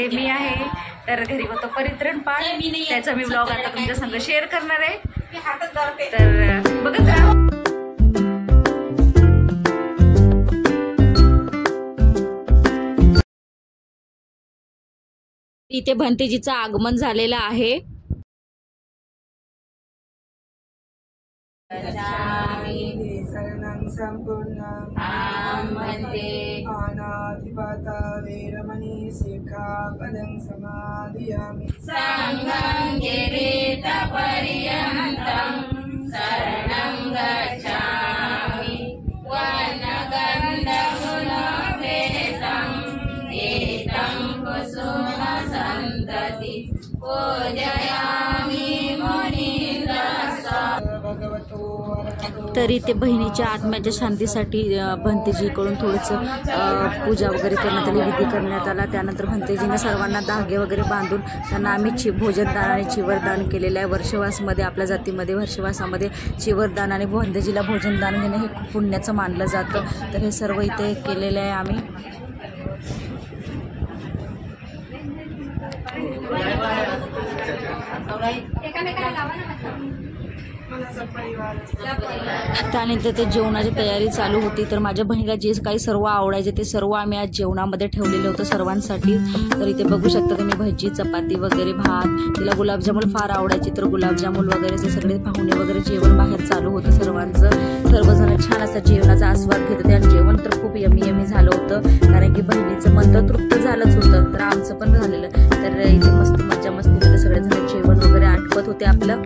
Birthday मी आहे, तर घरी होतो परित्रण पाठ, त्याचा मी ब्लॉग आता तुमच्या संग शेअर करणार आहे, तर बघत राहा. इथे भंतेजीचं आगमन झालेलं आहे. शरणं संपूर्णं अनाधिपता वेरमणि शिखापदं समाधियामि. संगं गिरितपर्यन्तं शरणं गच्छामि. वनगन्धगुणभेदं एतं कुसुमसन्तति पूजयामि मुनीन्द्रस्य. तरी ते बहिणीच्या आत्म्याच्या शांतीसाठी भंतेजीकडून थोडंसं पूजा वगैरे करण्यात आली, विधी करण्यात आला. त्यानंतर भंतेजीने सर्वांना धागे वगैरे बांधून त्यांना आम्ही भोजनदान आणि चिवरदान केलेलं आहे. वर्षवासमध्ये आपल्या जातीमध्ये वर्षवासामध्ये चिवरदान आणि भंतेजीला भोजनदान घेणं हे खूप पुण्याचं मानलं जातं. तर हे सर्व इथे केलेलं आहे आम्ही. त्यानंतर ते जेवणाची तयारी चालू होती. तर माझ्या बहिणीला जे काही सर्व आवडायचे ते सर्व आम्ही आज जेवणामध्ये ठेवलेलं होतं सर्वांसाठी. तर इथे बघू शकता तुम्ही भजी, चपाती वगैरे, भात. तिला गुलाबजामुन फार आवडायची, तर गुलाबजामुन वगैरे ते सगळे पाहुणे वगैरे जेवण बाहेर चालू होतं सर्वांचं. सर्वजण छान असं जेवणाचा आस्वाद घेत होते आणि जेवण तर खूप यमी झालं होतं, कारण की बहिणीचं मन तर तृप्त झालंच होतं, तर आमचं पण झालेलं. तर इथे मस्त मजा मस्तीमध्ये सगळेजण जेवण वगैरे आठवत होते आपलं.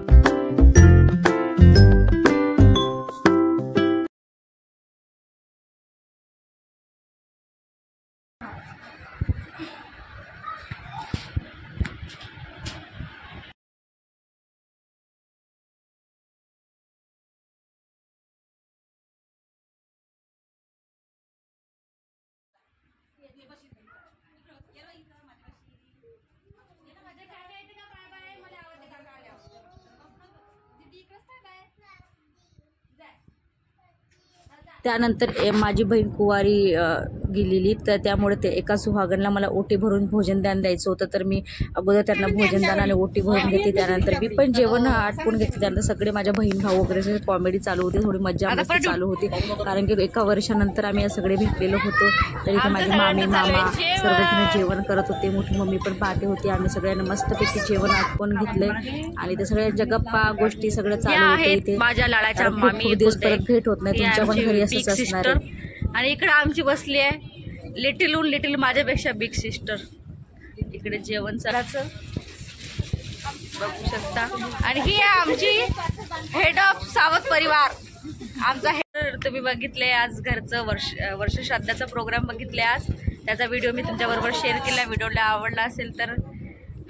त्यानंतर माझी बहीण कुवारी गेलेली, तर त्यामुळे ते एका सुहागणला मला ओटी भरून भोजनदान द्यायचं होतं. तर मी अगोदर त्यांना भोजनदान आणि ओटी भरून घेते, त्यानंतर मी पण जेवण आटपून घेते. त्यानंतर सगळे माझ्या बहीण भाऊ वगैरे कॉमेडी चालू होती, थोडी मजा मस्ती चालू होती, कारण की एका वर्षानंतर आम्ही सगळे भेटलेलो होतो. तर इथे माझी मामी मामा सर्वजण जेवण करत होते, मोठी मम्मी पण पाहते होती. आम्ही सगळ्यांना मस्तपैकी जेवण आटपून घेतले आणि ते सगळ्यांच्या गप्पा गोष्टी सगळं चालू होते. इथे माझ्या लाडाच्या खूप दिवस परत भेट होत नाही, तुमच्या पण घरी असंच असणार आहे. आणि इकडे आमची बसली आहे लिटिल माझ्यापेक्षा बिग सिस्टर. इकडे जेवण करायचं बघू शकता. आणि ही आहे आमची हेड ऑफ सावत परिवार. आमचा हेड तुम्ही बघितले, आज घरचं वर्षश्राद्धाचा प्रोग्राम बघितले आज. त्याचा व्हिडिओ मी तुमच्याबरोबर शेअर केला. व्हिडिओला आवडला असेल तर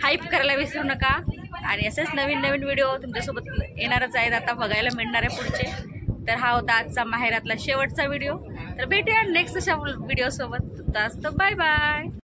हाईप करायला विसरू नका. आणि असेच नवीन व्हिडिओ तुमच्यासोबत येणारच आहेत, आता बघायला मिळणार आहे पुढचे. तर हा होता आजचा माहेरातला शेवटचा व्हिडिओ. तर भेटूया नेक्स्ट अशा व्हिडिओ सोबत. Bye bye.